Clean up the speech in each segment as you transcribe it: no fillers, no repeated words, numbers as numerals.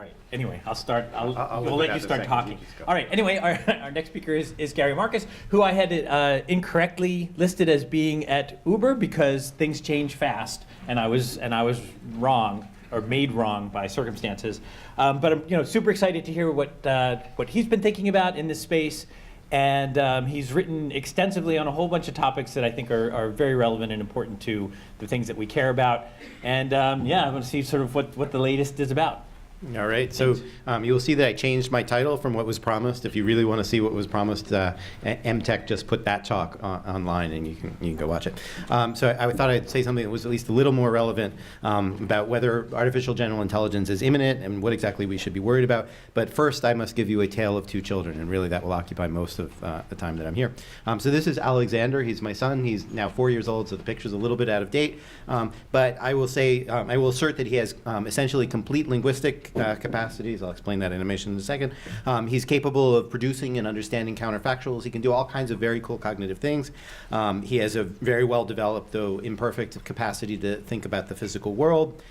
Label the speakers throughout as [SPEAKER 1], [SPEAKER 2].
[SPEAKER 1] right. Anyway, I'll start. We'll
[SPEAKER 2] look
[SPEAKER 1] let
[SPEAKER 2] at
[SPEAKER 1] you
[SPEAKER 2] the
[SPEAKER 1] start
[SPEAKER 2] second.
[SPEAKER 1] talking.
[SPEAKER 2] You just go.
[SPEAKER 1] All right. Anyway, our next speaker is Gary Marcus, who I had incorrectly listed as being at Uber because things change fast, and I was wrong or made wrong by circumstances. But I'm super excited to hear what he's been thinking about in this space. And he's written extensively on a whole bunch of topics that I think are very relevant and important to the things that we care about. And yeah, I'm going to see sort of what the latest is about.
[SPEAKER 2] All right, so you will see that I changed my title from what was promised. If you really want to see what was promised, MTech just put that talk online, and you can go watch it. So I thought I'd say something that was at least a little more relevant about whether artificial general intelligence is imminent and what exactly we should be worried about. But first, I must give you a tale of two children, and really that will occupy most of the time that I'm here. So this is Alexander. He's my son. He's now 4 years old, so the picture's a little bit out of date. But I will say, I will assert that he has essentially complete linguistic capacities. I'll explain that animation in a second. He's capable of producing and understanding counterfactuals. He can do all kinds of very cool cognitive things. He has a very well developed, though imperfect, capacity to think about the physical world.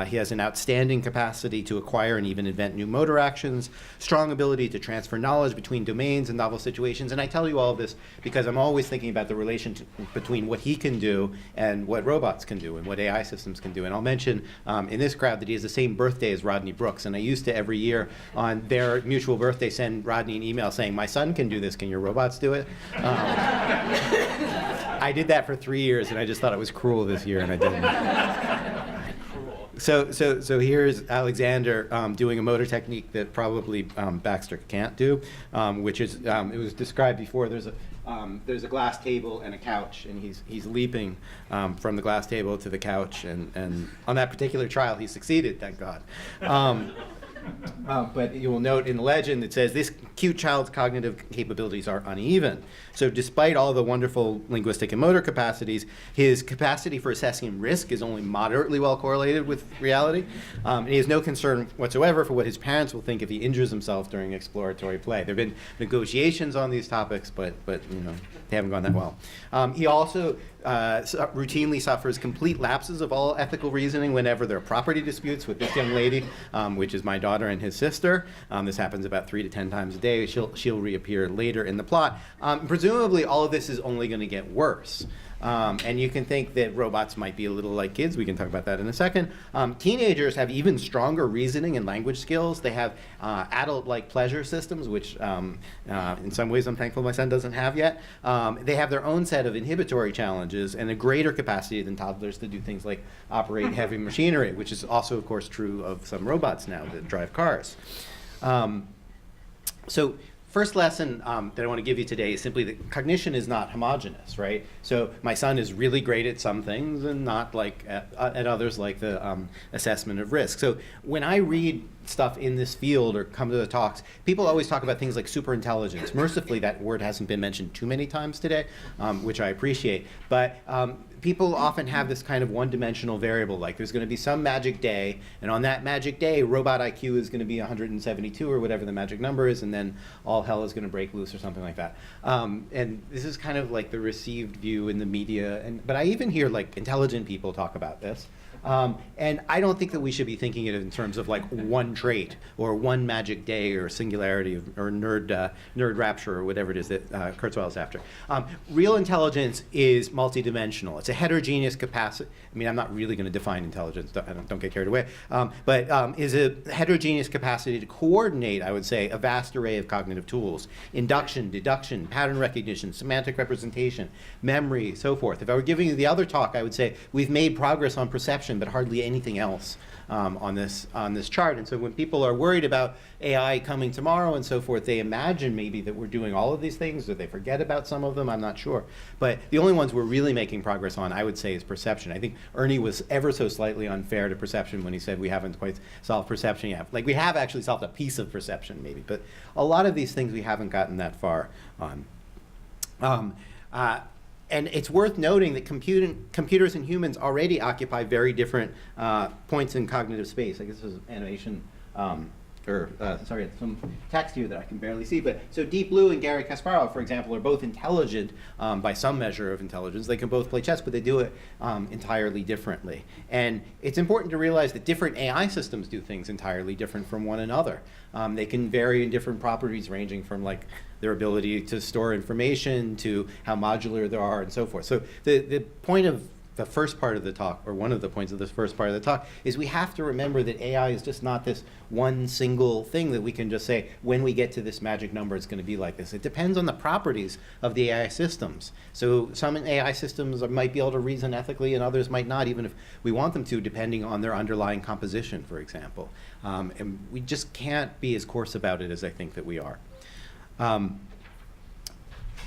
[SPEAKER 2] He has an outstanding capacity to acquire and even invent new motor actions, strong ability to transfer knowledge between domains and novel situations. And I tell you all of this because I'm always thinking about the relation between what he can do and what robots can do and what AI systems can do. And I'll mention in this crowd that he has the same birthday as Rodney Brooks. And I used to every year on their mutual birthday send Rodney an email saying, "My son can do this, can your robots do it?" I did that for 3 years, and I just thought it was cruel this year, and I didn't. So here's Alexander doing a motor technique that probably Baxter can't do, which is it was described before. There's a glass table and a couch, and he's leaping from the glass table to the couch, and on that particular trial he succeeded, thank God. But you will note in the legend it says this cute child's cognitive capabilities are uneven. So despite all the wonderful linguistic and motor capacities, his capacity for assessing risk is only moderately well correlated with reality. And he has no concern whatsoever for what his parents will think if he injures himself during exploratory play. There have been negotiations on these topics, but they haven't gone that well. He also routinely suffers complete lapses of all ethical reasoning whenever there are property disputes with this young lady, which is my daughter and his sister. This happens about 3 to 10 times a day. She'll reappear later in the plot. Presumably, all of this is only going to get worse. And you can think that robots might be a little like kids. We can talk about that in a second. Teenagers have even stronger reasoning and language skills. They have adult-like pleasure systems, which in some ways I'm thankful my son doesn't have yet. They have their own set of inhibitory challenges and a greater capacity than toddlers to do things like operate heavy machinery, which is also, of course, true of some robots now that drive cars. So first lesson that I want to give you today is simply that cognition is not homogeneous, right? So my son is really great at some things and not like at others, like the assessment of risk. So when I read stuff in this field or come to the talks, people always talk about things like superintelligence. Mercifully, that word hasn't been mentioned too many times today, which I appreciate. But people often have this kind of one-dimensional variable, like there's going to be some magic day, and on that magic day, robot IQ is going to be 172 or whatever the magic number is, and then all hell is going to break loose or something like that. And this is kind of like the received view in the media, but I even hear like intelligent people talk about this. And I don't think that we should be thinking it in terms of like one trait or one magic day or singularity or nerd rapture or whatever it is that Kurzweil is after. Real intelligence is multidimensional. It's a heterogeneous capacity. I mean, I'm not really going to define intelligence. Don't get carried away. But is a heterogeneous capacity to coordinate, I would say, a vast array of cognitive tools: induction, deduction, pattern recognition, semantic representation, memory, so forth. If I were giving you the other talk, I would say we've made progress on perception, but hardly anything else on this chart. And so when people are worried about AI coming tomorrow and so forth, they imagine maybe that we're doing all of these things, or they forget about some of them. I'm not sure. But the only ones we're really making progress on, I would say, is perception. I think Ernie was ever so slightly unfair to perception when he said we haven't quite solved perception yet. Like, we have actually solved a piece of perception, maybe, but a lot of these things we haven't gotten that far on. And it's worth noting that computers and humans already occupy very different points in cognitive space. I guess this is animation sorry, some text here that I can barely see. But so Deep Blue and Garry Kasparov, for example, are both intelligent by some measure of intelligence. They can both play chess, but they do it entirely differently. And it's important to realize that different AI systems do things entirely different from one another. They can vary in different properties, ranging from like their ability to store information to how modular they are and so forth. So the point of the first part of the talk, or one of the points of this first part of the talk, is we have to remember that AI is just not this one single thing that we can just say, when we get to this magic number, it's going to be like this. It depends on the properties of the AI systems. So some AI systems might be able to reason ethically, and others might not, even if we want them to, depending on their underlying composition, for example. And we just can't be as coarse about it as I think that we are.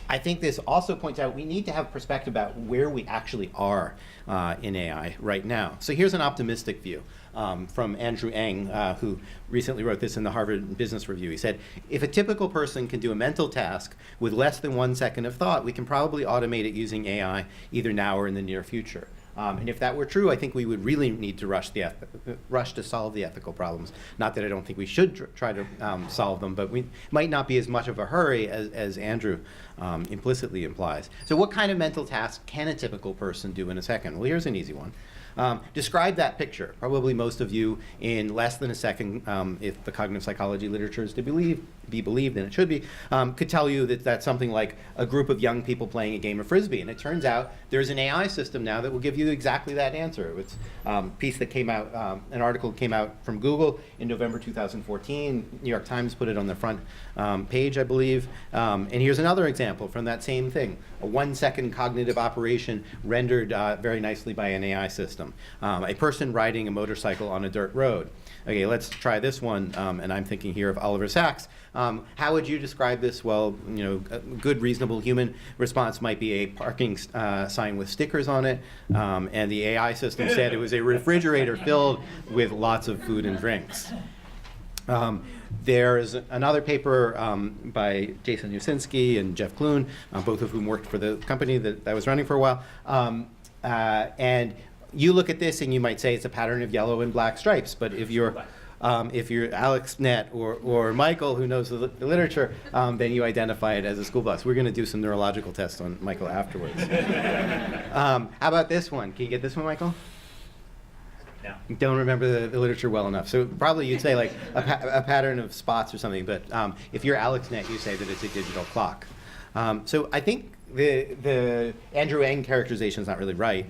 [SPEAKER 2] I think this also points out we need to have perspective about where we actually are in AI right now. So here's an optimistic view from Andrew Ng, who recently wrote this in the Harvard Business Review. He said, if a typical person can do a mental task with less than 1 second of thought, we can probably automate it using AI either now or in the near future. And if that were true, I think we would really need to rush to solve the ethical problems. Not that I don't think we should try to solve them, but we might not be as much of a hurry as Andrew implicitly implies. So what kind of mental task can a typical person do in a second? Well, here's an easy one. Describe that picture. Probably most of you in less than a second, if the cognitive psychology literature is to be believed, and it should be, could tell you that that's something like a group of young people playing a game of Frisbee. And it turns out there's an AI system now that will give you exactly that answer. It's a piece that came out, an article came out from Google in November 2014. New York Times put it on the front page, I believe. And here's another example from that same thing. A 1 second cognitive operation rendered very nicely by an AI system. A person riding a motorcycle on a dirt road. Okay, let's try this one, and I'm thinking here of Oliver Sacks. How would you describe this? Well, you know, a good, reasonable human response might be a parking sign with stickers on it, and the AI system said it was a refrigerator filled with lots of food and drinks. There's another paper by Jason Usinski and Jeff Kloon, both of whom worked for the company that I was running for a while. And you look at this and you might say it's a pattern of yellow and black stripes, but if you're Alex Nett or Michael, who knows the literature, then you identify it as a school bus. We're going to do some neurological tests on Michael afterwards. How about this one? Can you get this one, Michael?
[SPEAKER 1] No.
[SPEAKER 2] Don't remember the literature well enough. So probably you'd say like a pattern of spots or something, but if you're Alex Nett, you say that it's a digital clock. So I think the Andrew Ng characterization is not really right.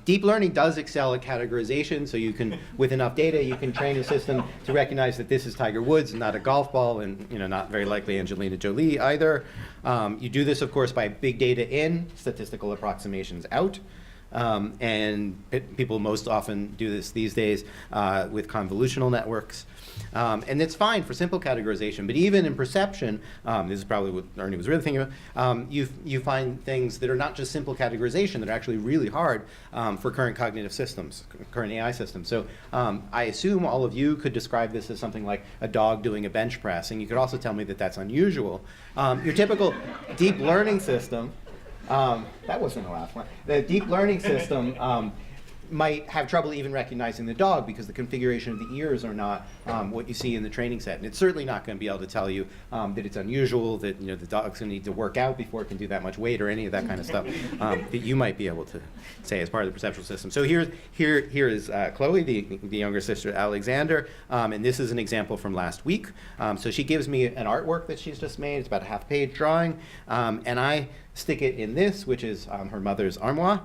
[SPEAKER 2] Deep learning does excel at categorization, so you can, with enough data, you can train a system to recognize that this is Tiger Woods and not a golf ball, and not very likely Angelina Jolie either. You do this, of course, by big data in, statistical approximations out. And people most often do this these days with convolutional networks. And it's fine for simple categorization, but even in perception, this is probably what Ernie was really thinking about, you find things that are not just simple categorization, that are actually really hard for current cognitive systems, current AI systems. So I assume all of you could describe this as something like a dog doing a bench press, and you could also tell me that that's unusual. Your typical deep learning system, that wasn't a laugh one. The deep learning system might have trouble even recognizing the dog because the configuration of the ears are not what you see in the training set. And it's certainly not going to be able to tell you that it's unusual, that the dog's going to need to work out before it can do that much weight or any of that kind of stuff that you might be able to say as part of the perceptual system. So here is Chloe, the younger sister Alexander, and this is an example from last week. So she gives me an artwork that she's just made. It's about a half-page drawing, and I stick it in this, which is her mother's armoire.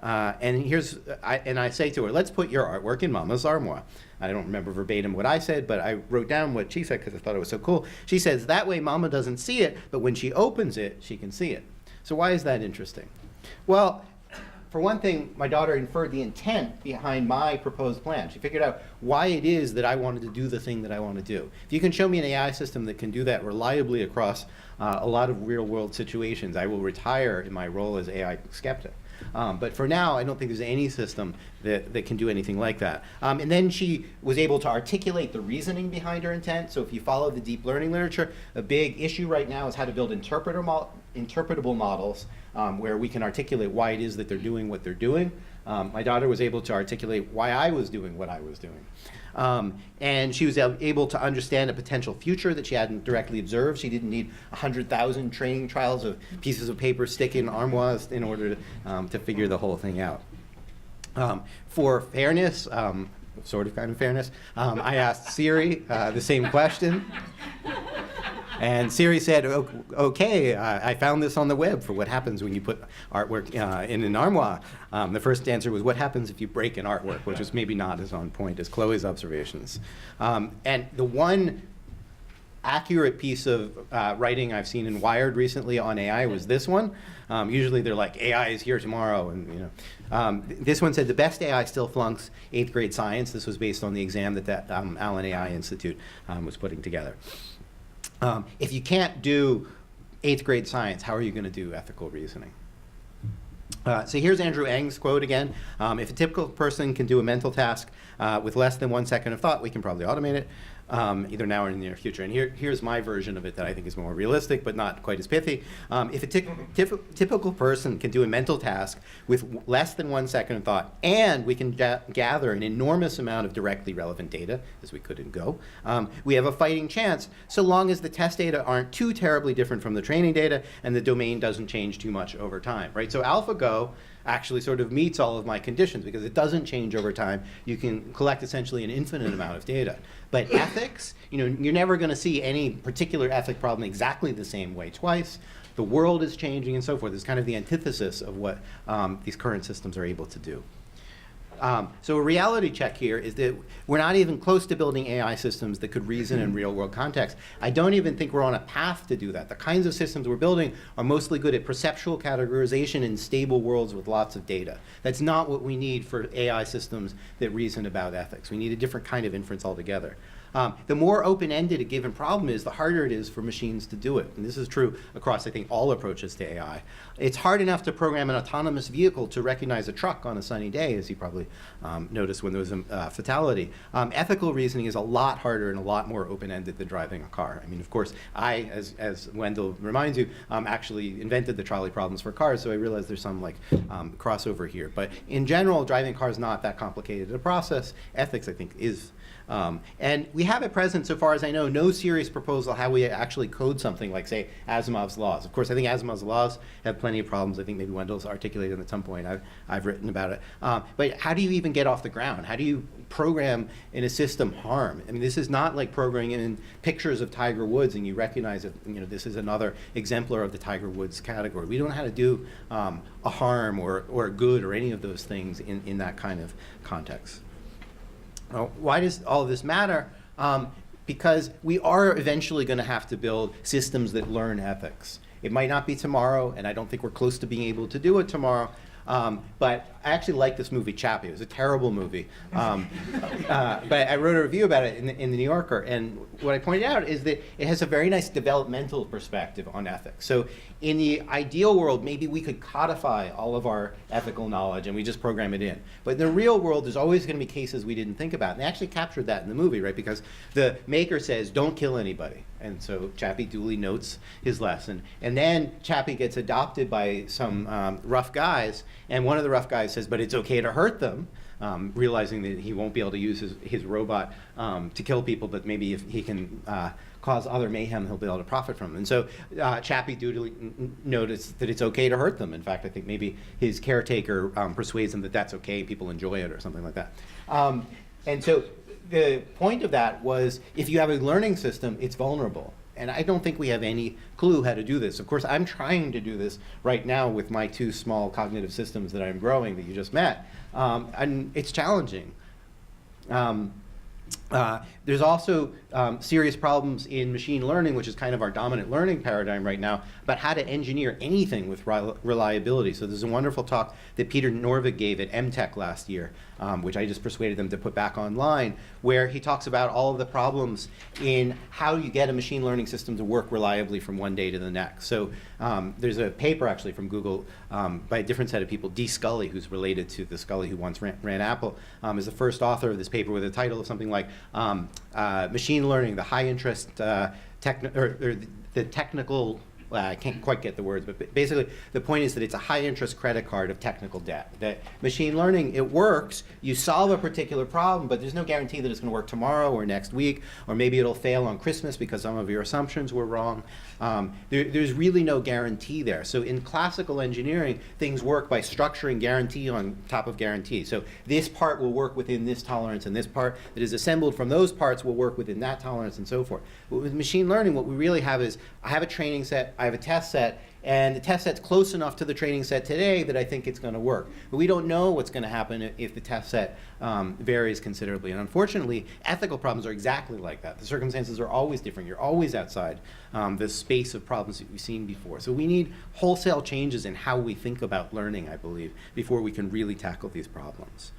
[SPEAKER 2] And I say to her, let's put your artwork in Mama's armoire. I don't remember verbatim what I said, but I wrote down what she said because I thought it was so cool. She says, that way Mama doesn't see it, but when she opens it, she can see it. So why is that interesting? Well, for one thing, my daughter inferred the intent behind my proposed plan. She figured out why it is that I wanted to do the thing that I want to do. If you can show me an AI system that can do that reliably across a lot of real-world situations, I will retire in my role as AI skeptic. But for now, I don't think there's any system that can do anything like that. And then she was able to articulate the reasoning behind her intent. So if you follow the deep learning literature, a big issue right now is how to build interpretable models where we can articulate why it is that they're doing what they're doing. my daughter was able to articulate why I was doing what I was doing. And she was able to understand a potential future that she hadn't directly observed. She didn't need 100,000 training trials of pieces of paper stick in armoires in order to figure the whole thing out. For fairness, sort of kind of fairness, I asked Siri the same question. And Siri said, okay, I found this on the web for what happens when you put artwork in an armoire. The first answer was, what happens if you break an artwork, which is maybe not as on point as Chloe's observations. And the one accurate piece of writing I've seen in Wired recently on AI was this one. Usually they're like, AI is here tomorrow. And this one said, the best AI still flunks 8th grade science. This was based on the exam that Allen AI Institute was putting together. If you can't do 8th grade science, how are you going to do ethical reasoning? So here's Andrew Ng's quote again. If a typical person can do a mental task with less than 1 second of thought, we can probably automate it, either now or in the near future. And here's my version of it that I think is more realistic, but not quite as pithy. If a typical person can do a mental task with less than 1 second of thought, and we can gather an enormous amount of directly relevant data, as we could in Go, we have a fighting chance, so long as the test data aren't too terribly different from the training data, and the domain doesn't change too much over time, right? So AlphaGo actually sort of meets all of my conditions because it doesn't change over time. You can collect essentially an infinite amount of data. But ethics, you're never going to see any particular ethic problem exactly the same way twice. The world is changing and so forth. It's kind of the antithesis of what these current systems are able to do. So a reality check here is that we're not even close to building AI systems that could reason in real world context. I don't even think we're on a path to do that. The kinds of systems we're building are mostly good at perceptual categorization in stable worlds with lots of data. That's not what we need for AI systems that reason about ethics. We need a different kind of inference altogether. The more open-ended a given problem is, the harder it is for machines to do it. And this is true across, I think, all approaches to AI. It's hard enough to program an autonomous vehicle to recognize a truck on a sunny day, as you probably noticed when there was a fatality. Ethical reasoning is a lot harder and a lot more open-ended than driving a car. I mean, of course, I, as Wendell reminds you, actually invented the trolley problems for cars, so I realize there's some crossover here. But in general, driving a car is not that complicated a process. Ethics, I think, is. And we have at present, so far as I know, no serious proposal how we actually code something like, say, Asimov's laws. Of course, I think Asimov's laws have plenty of problems. I think maybe Wendell's articulated them at some point. I've written about it. But how do you even get off the ground? How do you program in a system harm? I mean, this is not like programming in pictures of Tiger Woods and you recognize that this is another exemplar of the Tiger Woods category. We don't know how to do a harm or a good or any of those things in that kind of context. Why does all of this matter? Because we are eventually going to have to build systems that learn ethics. It might not be tomorrow, and I don't think we're close to being able to do it tomorrow. But I actually like this movie, Chappie. It was a terrible movie. But I wrote a review about it in the New Yorker, and what I pointed out is that it has a very nice developmental perspective on ethics. So in the ideal world, maybe we could codify all of our ethical knowledge and we just program it in. But in the real world, there's always going to be cases we didn't think about. And they actually captured that in the movie, right? Because the maker says, don't kill anybody. And so Chappie duly notes his lesson. And then Chappie gets adopted by some rough guys, and one of the rough guys says, but it's okay to hurt them, realizing that he won't be able to use his robot to kill people, but maybe if he can cause other mayhem, he'll be able to profit from them. And so Chappie duly noticed that it's okay to hurt them. In fact, I think maybe his caretaker persuades him that that's okay, people enjoy it or something like that. And so the point of that was, if you have a learning system, it's vulnerable. And I don't think we have any clue how to do this. Of course, I'm trying to do this right now with my 2 small cognitive systems that I'm growing that you just met. And it's challenging. There's also serious problems in machine learning, which is kind of our dominant learning paradigm right now, about how to engineer anything with reliability. So there's a wonderful talk that Peter Norvig gave at MTech last year, which I just persuaded them to put back online, where he talks about all of the problems in how you get a machine learning system to work reliably from one day to the next. So there's a paper actually from Google by a different set of people. Dee Scully, who's related to the Scully who once ran Apple, is the first author of this paper with a title of something like Machine Learning, the High Interest, the Technical well, I can't quite get the words, but basically the point is that it's a high interest credit card of technical debt. That machine learning, it works, you solve a particular problem, but there's no guarantee that it's going to work tomorrow or next week, or maybe it'll fail on Christmas because some of your assumptions were wrong. There's really no guarantee there. So in classical engineering, things work by structuring guarantee on top of guarantee. So this part will work within this tolerance, and this part that is assembled from those parts will work within that tolerance, and so forth. But with machine learning, what we really have is, I have a training set, I have a test set, and the test set's close enough to the training set today that I think it's going to work. But we don't know what's going to happen if the test set varies considerably. And unfortunately, ethical problems are exactly like that. The circumstances are always different. You're always outside the space of problems that we've seen before. So we need wholesale changes in how we think about learning, I believe, before we can really tackle these problems.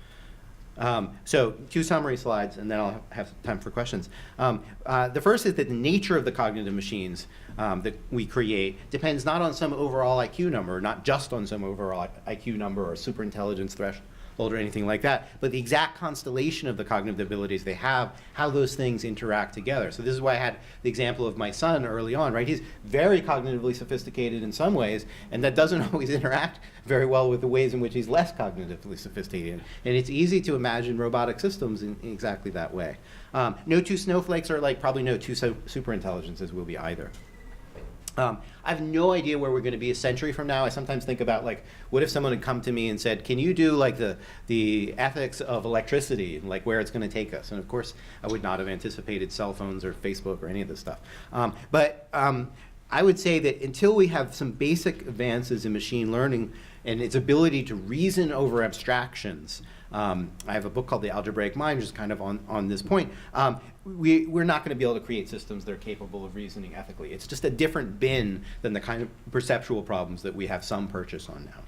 [SPEAKER 2] So 2 summary slides, and then I'll have time for questions. The first is that the nature of the cognitive machines that we create depends not on some overall IQ number, not just on some overall IQ number or superintelligence threshold or anything like that, but the exact constellation of the cognitive abilities they have, how those things interact together. So this is why I had the example of my son early on, right? He's very cognitively sophisticated in some ways, and that doesn't always interact very well with the ways in which he's less cognitively sophisticated. And it's easy to imagine robotic systems in exactly that way. No 2 snowflakes are like probably no 2 superintelligences will be either. I have no idea where we're going to be a century from now. I sometimes think about, like, what if someone had come to me and said, can you do like the ethics of electricity and like where it's going to take us? And of course, I would not have anticipated cell phones or Facebook or any of this stuff. But I would say that until we have some basic advances in machine learning and its ability to reason over abstractions, I have a book called The Algebraic Mind, which is kind of on this point. We're not going to be able to create systems that are capable of reasoning ethically. It's just a different bin than the kind of perceptual problems that we have some purchase on now.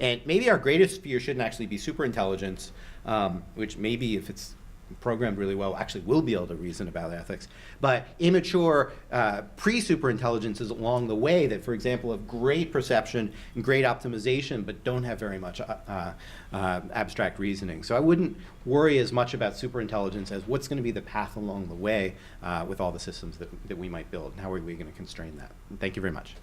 [SPEAKER 2] And maybe our greatest fear shouldn't actually be superintelligence, which maybe if it's programmed really well actually will be able to reason about ethics. But immature pre-superintelligences along the way that, for example, have great perception and great optimization but don't have very much abstract reasoning. So I wouldn't worry as much about superintelligence as what's going to be the path along the way with all the systems that we might build, and how are we going to constrain that. And thank you very much.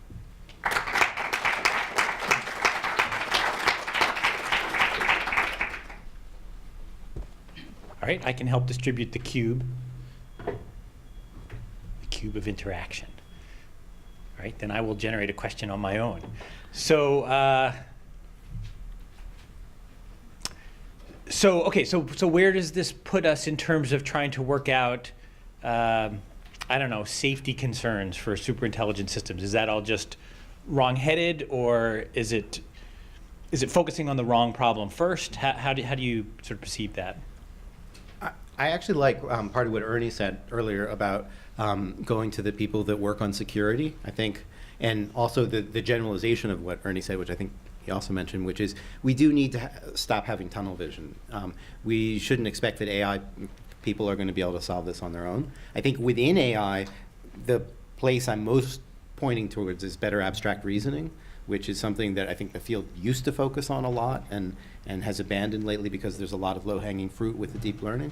[SPEAKER 1] All right, I can help distribute the cube of interaction. All right, then I will generate a question on my own. So, so where does this put us in terms of trying to work out, I don't know, safety concerns for superintelligent systems? Is that all just wrong-headed, or is it focusing on the wrong problem first? How do you sort of perceive that?
[SPEAKER 2] I actually like part of what Ernie said earlier about going to the people that work on security, I think, and also the generalization of what Ernie said, which I think he also mentioned, which is we do need to stop having tunnel vision. We shouldn't expect that AI people are going to be able to solve this on their own. I think within AI, the place I'm most pointing towards is better abstract reasoning, which is something that I think the field used to focus on a lot and has abandoned lately because there's a lot of low-hanging fruit with the deep learning.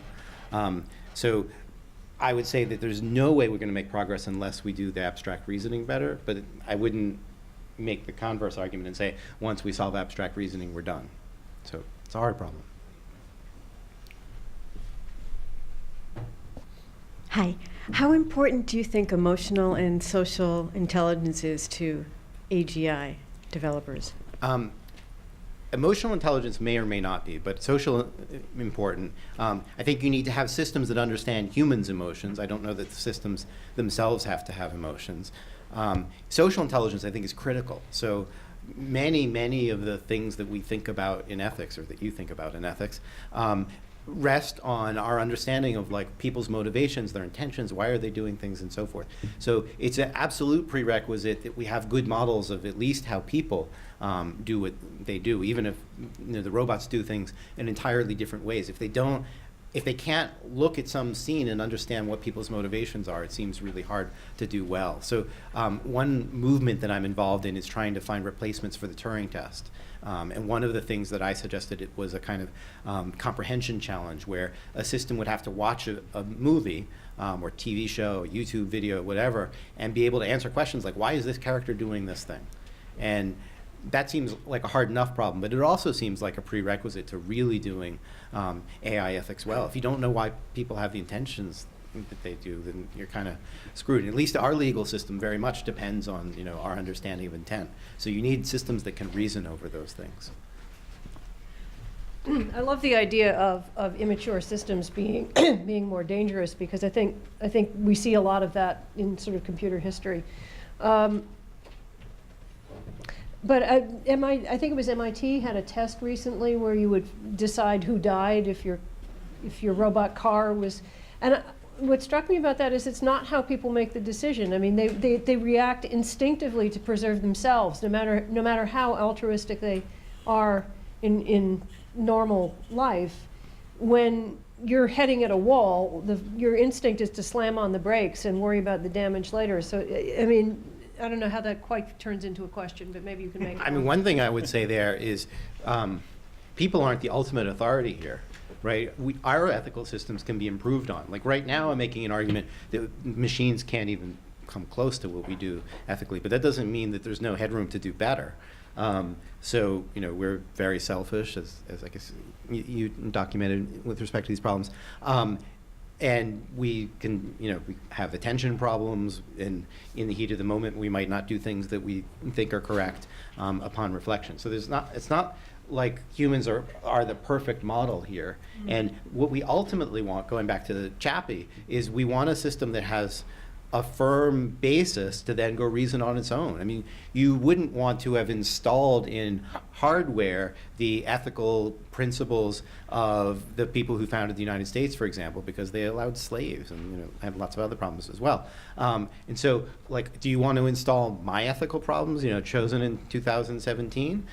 [SPEAKER 2] So I would say that there's no way we're going to make progress unless we do the abstract reasoning better, but I wouldn't make the converse argument and say once we solve abstract reasoning, we're done. So it's a hard problem.
[SPEAKER 3] Hi. How important do you think emotional and social intelligence is to AGI developers?
[SPEAKER 2] Emotional intelligence may or may not be, but social important. I think you need to have systems that understand humans' emotions. I don't know that the systems themselves have to have emotions. Social intelligence, I think, is critical. So many of the things that we think about in ethics, or that you think about in ethics, rest on our understanding of like people's motivations, their intentions, why are they doing things, and so forth. So it's an absolute prerequisite that we have good models of at least how people do what they do, even if the robots do things in entirely different ways. If they don't if they can't look at some scene and understand what people's motivations are, it seems really hard to do well. So one movement that I'm involved in is trying to find replacements for the Turing test. And one of the things that I suggested it was a kind of comprehension challenge where a system would have to watch a movie or TV show, YouTube video, whatever, and be able to answer questions like, why is this character doing this thing? And that seems like a hard enough problem, but it also seems like a prerequisite to really doing AI ethics well. If you don't know why people have the intentions that they do, then you're kind of screwed. And at least our legal system very much depends on our understanding of intent. So you need systems that can reason over those things.
[SPEAKER 4] I love the idea of immature systems being being more dangerous, because I think we see a lot of that in sort of computer history. But I think it was MIT had a test recently where you would decide who died if your robot car was, and what struck me about that is it's not how people make the decision. I mean, they react instinctively to preserve themselves, no matter how altruistic they are in normal life. When you're heading at a wall, your instinct is to slam on the brakes and worry about the damage later. So, I mean, I don't know how that quite turns into a question, but maybe you can make it.
[SPEAKER 2] I mean, one thing I would say there is people aren't the ultimate authority here, right? Our ethical systems can be improved on. Like right now, I'm making an argument that machines can't even come close to what we do ethically, but that doesn't mean that there's no headroom to do better. So, we're very selfish, as I guess you documented with respect to these problems. And we can, we have attention problems, and in the heat of the moment, we might not do things that we think are correct upon reflection. So it's not like humans are the perfect model here. Mm-hmm. And what we ultimately want, going back to the Chappie, is we want a system that has a firm basis to then go reason on its own. I mean, you wouldn't want to have installed in hardware the ethical principles of the people who founded the United States, for example, because they allowed slaves and had lots of other problems as well. And so, like, do you want to install my ethical problems, chosen in 2017?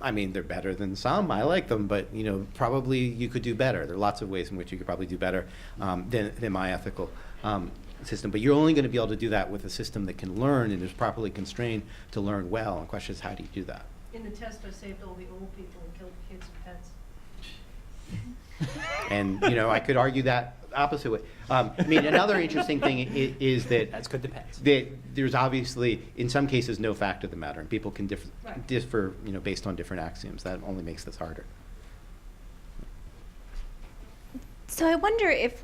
[SPEAKER 2] I mean, they're better than some. I like them, but probably you could do better. There are lots of ways in which you could probably do better than my ethical system. But you're only going to be able to do that with a system that can learn and is properly constrained to learn well. And the question is, how do you do that?
[SPEAKER 4] In the test, I saved all the old people and killed kids and pets.
[SPEAKER 2] And I could argue that opposite way. I mean, another interesting thing is that
[SPEAKER 1] That's good, depends.
[SPEAKER 2] that there's obviously, in some cases, no fact of the matter, and people can
[SPEAKER 4] Right.
[SPEAKER 2] differ, based on different axioms. That only makes this harder.
[SPEAKER 5] So I wonder if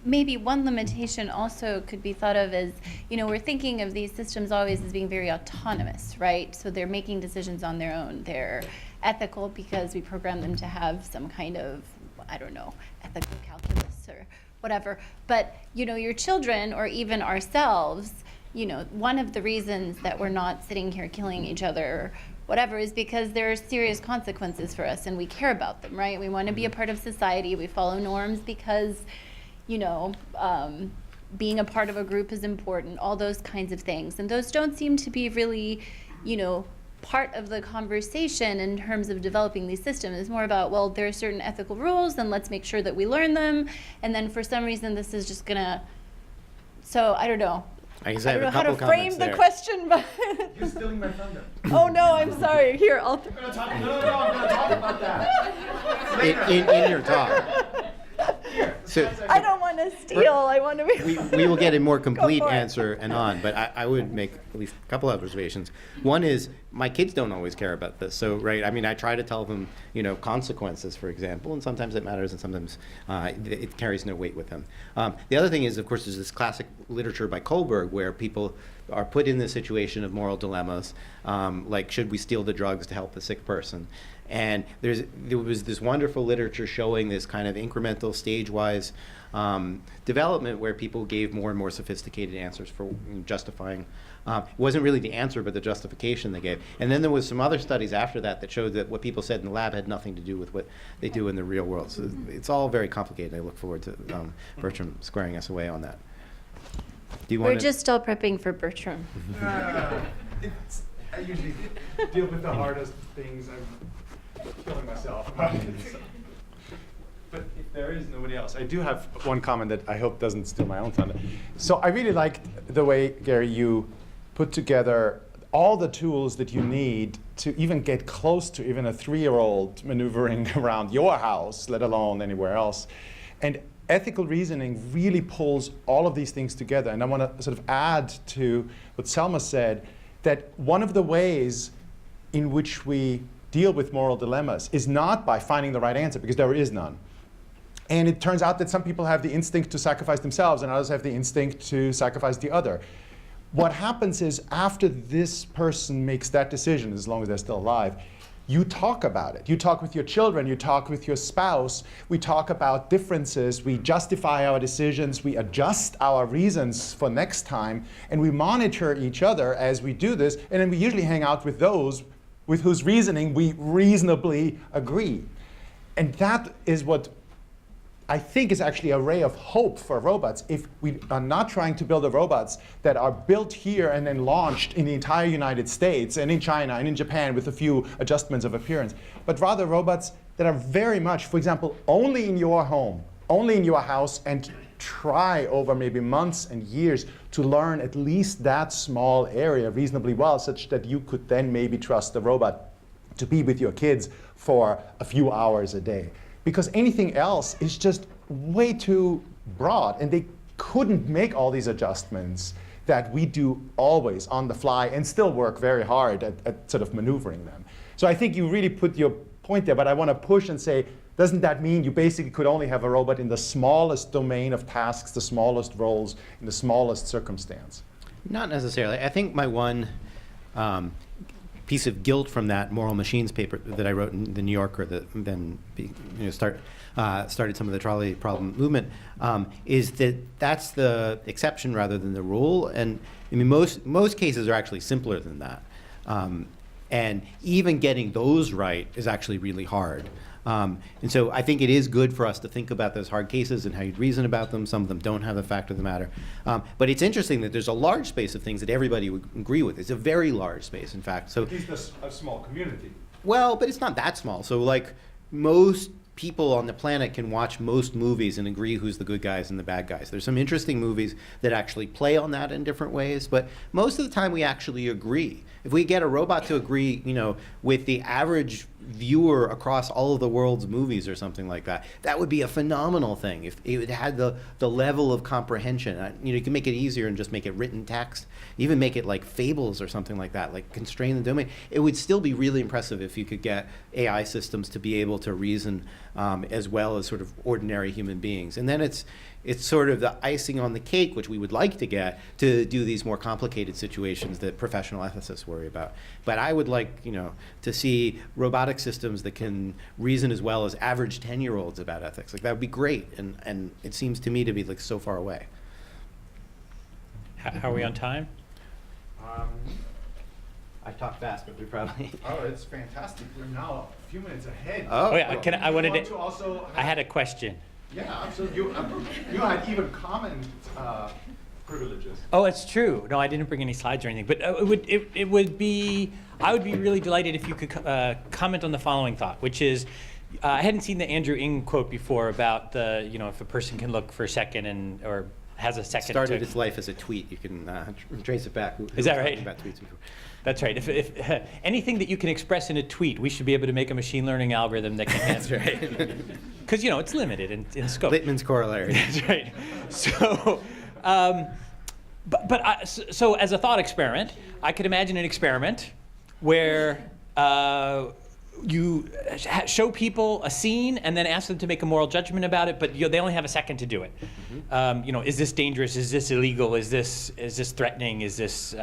[SPEAKER 5] maybe one limitation also could be thought of as, we're thinking of these systems always as being very autonomous, right? So they're making decisions on their own. They're ethical because we program them to have some kind of, I don't know, ethical calculus or whatever. But, your children or even ourselves, one of the reasons that we're not sitting here killing each other or whatever is because there are serious consequences for us and we care about them, right? We want to be a part of society. We follow norms because being a part of a group is important, all those kinds of things. And those don't seem to be really, part of the conversation in terms of developing these systems. It's more about, well, there are certain ethical rules, and let's make sure that we learn them. And then for some reason, this is just gonna, so I don't know.
[SPEAKER 2] I guess
[SPEAKER 5] I
[SPEAKER 2] I have
[SPEAKER 5] don't
[SPEAKER 2] a
[SPEAKER 5] know how
[SPEAKER 2] couple
[SPEAKER 5] to frame
[SPEAKER 2] comments
[SPEAKER 5] the
[SPEAKER 2] there.
[SPEAKER 5] question, but.
[SPEAKER 6] You're stealing my thunder.
[SPEAKER 5] Oh, no, I'm sorry. Here, I'll.
[SPEAKER 6] I'm gonna talk about that.
[SPEAKER 2] In your talk. So,
[SPEAKER 5] I don't want to steal. I want to be.
[SPEAKER 2] we will get a more complete
[SPEAKER 5] for it.
[SPEAKER 2] answer and on, but I would make at least a couple observations. One is, my kids don't always care about this. So, right, I mean, I try to tell them, consequences, for example, and sometimes it matters and sometimes it carries no weight with them. The other thing is, of course, there's this classic literature by Kohlberg where people are put in this situation of moral dilemmas, like, should we steal the drugs to help the sick person? And there was this wonderful literature showing this kind of incremental, stage-wise development where people gave more and more sophisticated answers for justifying. It wasn't really the answer, but the justification they gave. And then there was some other studies after that showed that what people said in the lab had nothing to do with what they do in the real world. So it's all very complicated. I look forward to Bertram squaring us away on that. Do you
[SPEAKER 5] We're
[SPEAKER 2] want
[SPEAKER 5] just still prepping for Bertram.
[SPEAKER 6] I usually deal with the hardest things. I'm killing myself.
[SPEAKER 7] But if there is nobody else, I do have one comment that I hope doesn't steal my own thunder. So I really liked the way, Gary, you put together all the tools that you need to even get close to even a 3-year-old maneuvering around your house, let alone anywhere else. And ethical reasoning really pulls all of these things together. And I want to sort of add to what Selma said, that one of the ways in which we deal with moral dilemmas is not by finding the right answer, because there is none. And it turns out that some people have the instinct to sacrifice themselves and others have the instinct to sacrifice the other. What happens is after this person makes that decision, as long as they're still alive, you talk about it. You talk with your children, you talk with your spouse, we talk about differences, we justify our decisions, we adjust our reasons for next time, and we monitor each other as we do this, and then we usually hang out with those with whose reasoning we reasonably agree. And that is what I think is actually a ray of hope for robots if we are not trying to build robots that are built here and then launched in the entire United States and in China and in Japan with a few adjustments of appearance, but rather robots that are very much, for example, only in your home, only in your house, and try over maybe months and years to learn at least that small area reasonably well, such that you could then maybe trust the robot to be with your kids for a few hours a day. Because anything else is just way too broad, and they couldn't make all these adjustments that we do always on the fly and still work very hard at sort of maneuvering them. So I think you really put your point there, but I want to push and say, doesn't that mean you basically could only have a robot in the smallest domain of tasks, the smallest roles, in the smallest circumstance?
[SPEAKER 2] Not necessarily. I think my one piece of guilt from that moral machines paper that I wrote in the New Yorker that then started some of the trolley problem movement is that that's the exception rather than the rule. And I mean, most cases are actually simpler than that. And even getting those right is actually really hard. And so I think it is good for us to think about those hard cases and how you'd reason about them. Some of them don't have the fact of the matter. But it's interesting that there's a large space of things that everybody would agree with. It's a very large space, in fact. So
[SPEAKER 7] At least a small community.
[SPEAKER 2] well, but it's not that small. So like most people on the planet can watch most movies and agree who's the good guys and the bad guys. There's some interesting movies that actually play on that in different ways, but most of the time we actually agree. If we get a robot to agree, with the average viewer across all of the world's movies or something like that, that would be a phenomenal thing. If it had the level of comprehension, you can make it easier and just make it written text, even make it like fables or something like that, like constrain the domain. It would still be really impressive if you could get AI systems to be able to reason as well as sort of ordinary human beings. And then it's sort of the icing on the cake, which we would like to get, to do these more complicated situations that professional ethicists worry about. But I would like, to see robotic systems that can reason as well as average 10-year-olds about ethics. Like that would be great, and it seems to me to be like so far away.
[SPEAKER 1] How are we on time?
[SPEAKER 2] I talk fast, but we probably.
[SPEAKER 7] Oh, it's fantastic. We're now a few minutes ahead.
[SPEAKER 2] Oh.
[SPEAKER 1] Oh yeah, I wanted
[SPEAKER 7] Want
[SPEAKER 1] to.
[SPEAKER 7] also
[SPEAKER 1] I had a question.
[SPEAKER 7] Yeah, absolutely. You had even comment privileges.
[SPEAKER 1] Oh, it's true. No, I didn't bring any slides or anything. But it would be. I would be really delighted if you could comment on the following thought, which is, I hadn't seen the Andrew Ng quote before about the if a person can look for a second or has a second.
[SPEAKER 2] Started
[SPEAKER 1] to,
[SPEAKER 2] its life as a tweet. You can trace it back.
[SPEAKER 1] Is that right?
[SPEAKER 2] About tweets before.
[SPEAKER 1] That's right. If anything that you can express in a tweet, we should be able to make a machine learning algorithm that can answer.
[SPEAKER 2] That's right.
[SPEAKER 1] Because it's limited in scope.
[SPEAKER 2] Littman's corollary.
[SPEAKER 1] That's right. So, so as a thought experiment, I could imagine an experiment where you show people a scene and then ask them to make a moral judgment about it, but they only have a second to do it. Mm-hmm. Is this dangerous? Is this illegal? Is this threatening? Is this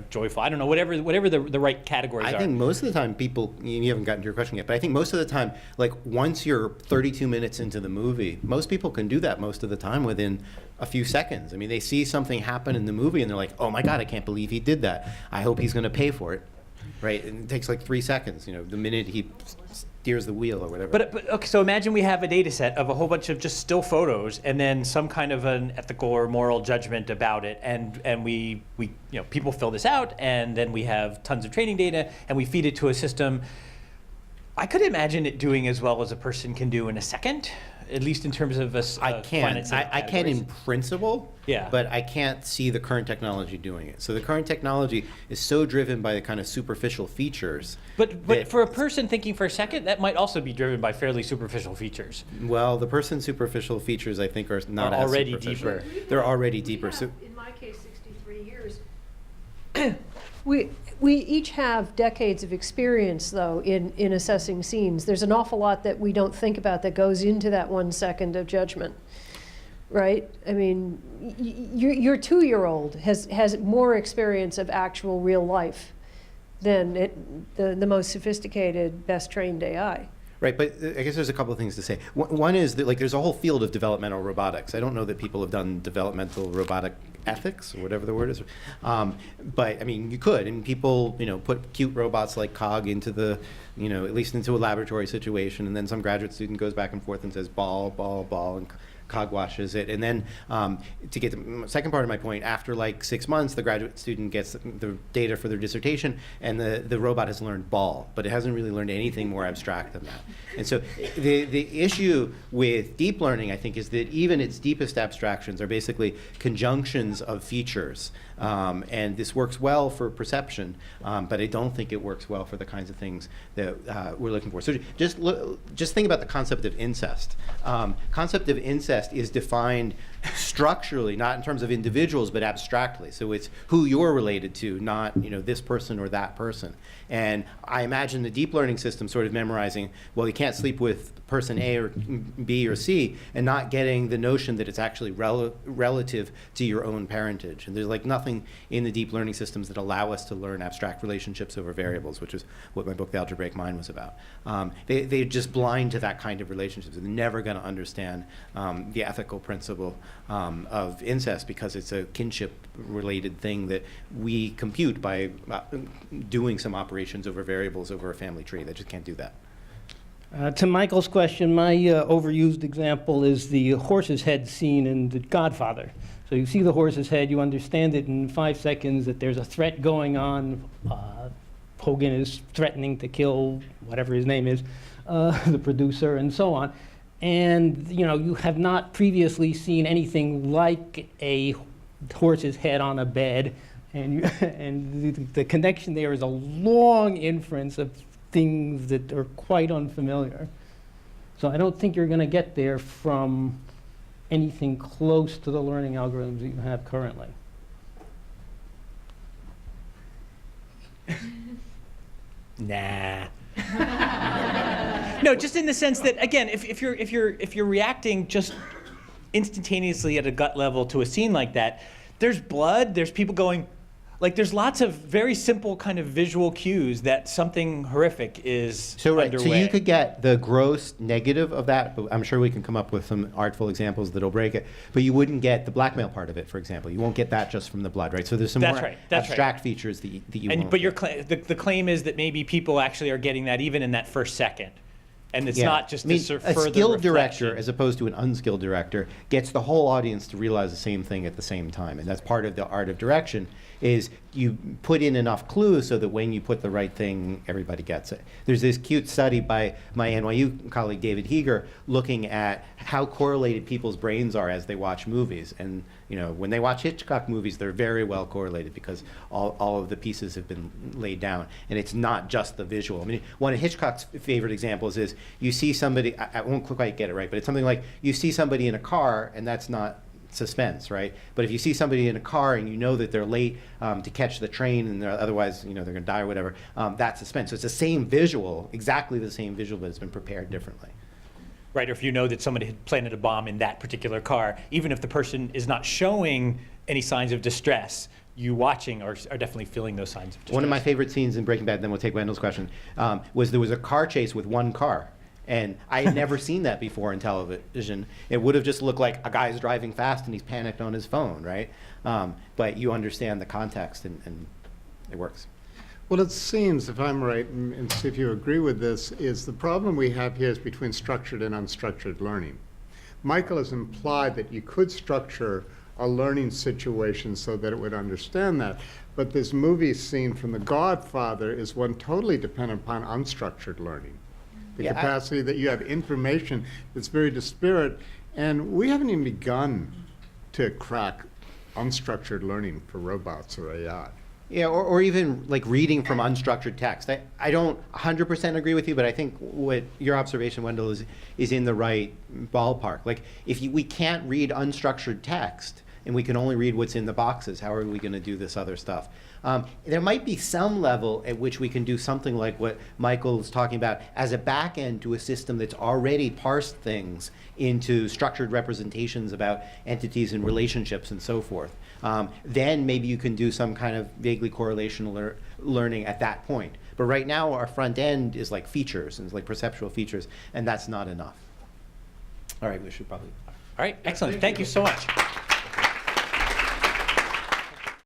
[SPEAKER 1] joyful? I don't know. Whatever the right categories are.
[SPEAKER 2] I think most of the time people, you haven't gotten to your question yet, but I think most of the time, like once you're 32 minutes into the movie, most people can do that most of the time within a few seconds. I mean, they see something happen in the movie and they're like, oh my God, I can't believe he did that. I hope he's going to pay for it. Right, and it takes like 3 seconds, the minute he steers the wheel or whatever.
[SPEAKER 1] But okay, so imagine we have a data set of a whole bunch of just still photos, and then some kind of an ethical or moral judgment about it, and we people fill this out, and then we have tons of training data, and we feed it to a system. I could imagine it doing as well as a person can do in a second. at least in terms of
[SPEAKER 2] I can in principle,
[SPEAKER 1] Yeah.
[SPEAKER 2] but I can't see the current technology doing it. So the current technology is so driven by the kind of superficial features.
[SPEAKER 1] But
[SPEAKER 2] that-
[SPEAKER 1] for a person thinking for a second, that might also be driven by fairly superficial features.
[SPEAKER 2] Well, the person's superficial features, I think, are not
[SPEAKER 1] Are
[SPEAKER 2] as
[SPEAKER 1] already
[SPEAKER 2] superficial.
[SPEAKER 1] deeper.
[SPEAKER 2] They're already deeper. So
[SPEAKER 4] In my case, 63 years. We each have decades of experience, though, in assessing scenes. There's an awful lot that we don't think about that goes into that 1 second of judgment, right? I mean, your 2-year-old has more experience of actual real life than the most sophisticated, best trained AI.
[SPEAKER 2] Right, but I guess there's a couple of things to say. One is that, like, there's a whole field of developmental robotics. I don't know that people have done developmental robotic ethics or whatever the word is, but I mean, you could, and people, put cute robots like Cog into the, at least into a laboratory situation, and then some graduate student goes back and forth and says ball, ball, ball, and Cog washes it. And then to get the second part of my point, after like 6 months, the graduate student gets the data for their dissertation, and the robot has learned ball, but it hasn't really learned anything more abstract than that. And so the issue with deep learning, I think, is that even its deepest abstractions are basically conjunctions of features. And this works well for perception, but I don't think it works well for the kinds of things that we're looking for. So just think about the concept of incest. Concept of incest is defined structurally, not in terms of individuals, but abstractly. So it's who you're related to, not this person or that person. And I imagine the deep learning system sort of memorizing, well, you can't sleep with person A or B or C, and not getting the notion that it's actually relative to your own parentage. And there's like nothing in the deep learning systems that allow us to learn abstract relationships over variables, which is what my book, The Algebraic Mind, was about. They're just blind to that kind of relationships. They're never going to understand the ethical principle of incest, because it's a kinship-related thing that we compute by doing some operations over variables over a family tree. They just can't do that.
[SPEAKER 8] To Michael's question, my overused example is the horse's head scene in The Godfather. So you see the horse's head, you understand it in 5 seconds that there's a threat going on. Hogan is threatening to kill whatever his name is, the producer, and so on. And you have not previously seen anything like a horse's head on a bed, and the connection there is a long inference of things that are quite unfamiliar. So I don't think you're going to get there from anything close to the learning algorithms that you have currently.
[SPEAKER 1] Nah. No, just in the sense that, again, if you're reacting just instantaneously at a gut level to a scene like that, there's blood, there's people going, like, there's lots of very simple kind of visual cues that something horrific is underway.
[SPEAKER 2] So you could get the gross negative of that, but I'm sure we can come up with some artful examples that'll break it, but you wouldn't get the blackmail part of it, for example. You won't get that just from the blood, right? So there's some more abstract features that you won't
[SPEAKER 1] But
[SPEAKER 2] get.
[SPEAKER 1] the claim is that maybe people actually are getting that even in that first second. And it's not just
[SPEAKER 2] a
[SPEAKER 1] further
[SPEAKER 2] skilled director,
[SPEAKER 1] reflection.
[SPEAKER 2] as opposed to an unskilled director, gets the whole audience to realize the same thing at the same time. And that's part of the art of direction, is you put in enough clues so that when you put the right thing, everybody gets it. There's this cute study by my NYU colleague, David Heeger, looking at how correlated people's brains are as they watch movies. And when they watch Hitchcock movies, they're very well correlated because all of the pieces have been laid down. And it's not just the visual. I mean, one of Hitchcock's favorite examples is you see somebody, I won't quite get it right, but it's something like you see somebody in a car, and that's not suspense, right? But if you see somebody in a car and you know that they're late to catch the train, and otherwise they're going to die or whatever, that's suspense. So it's the same visual, exactly the same visual, but it's been prepared differently.
[SPEAKER 1] Right, or if you know that somebody had planted a bomb in that particular car, even if the person is not showing any signs of distress, you watching are definitely feeling those signs of distress.
[SPEAKER 2] One of my favorite scenes in Breaking Bad, then we'll take Wendell's question, was there was a car chase with one car. And I had never seen that before in television. It would have just looked like a guy's driving fast and he's panicked on his phone, right? But you understand the context, and it works.
[SPEAKER 6] Well, it seems, if I'm right, and see if you agree with this, is the problem we have here is between structured and unstructured learning. Michael has implied that you could structure a learning situation so that it would understand that. But this movie scene from The Godfather is one totally dependent upon unstructured learning. the
[SPEAKER 2] Yeah,
[SPEAKER 6] capacity that you have information that's very disparate. And we haven't even begun to crack unstructured learning for robots or AI.
[SPEAKER 2] Yeah, or even like reading from unstructured text. I don't 100% agree with you, but I think what your observation, Wendell, is in the right ballpark. Like, if we can't read unstructured text and we can only read what's in the boxes, how are we going to do this other stuff? There might be some level at which we can do something like what Michael's talking about as a back end to a system that's already parsed things into structured representations about entities and relationships and so forth. Then maybe you can do some kind of vaguely correlational learning at that point. But right now, our front end is like features, and it's like perceptual features, and that's not enough. All right, we should probably.
[SPEAKER 1] All right, excellent. Thank you so much.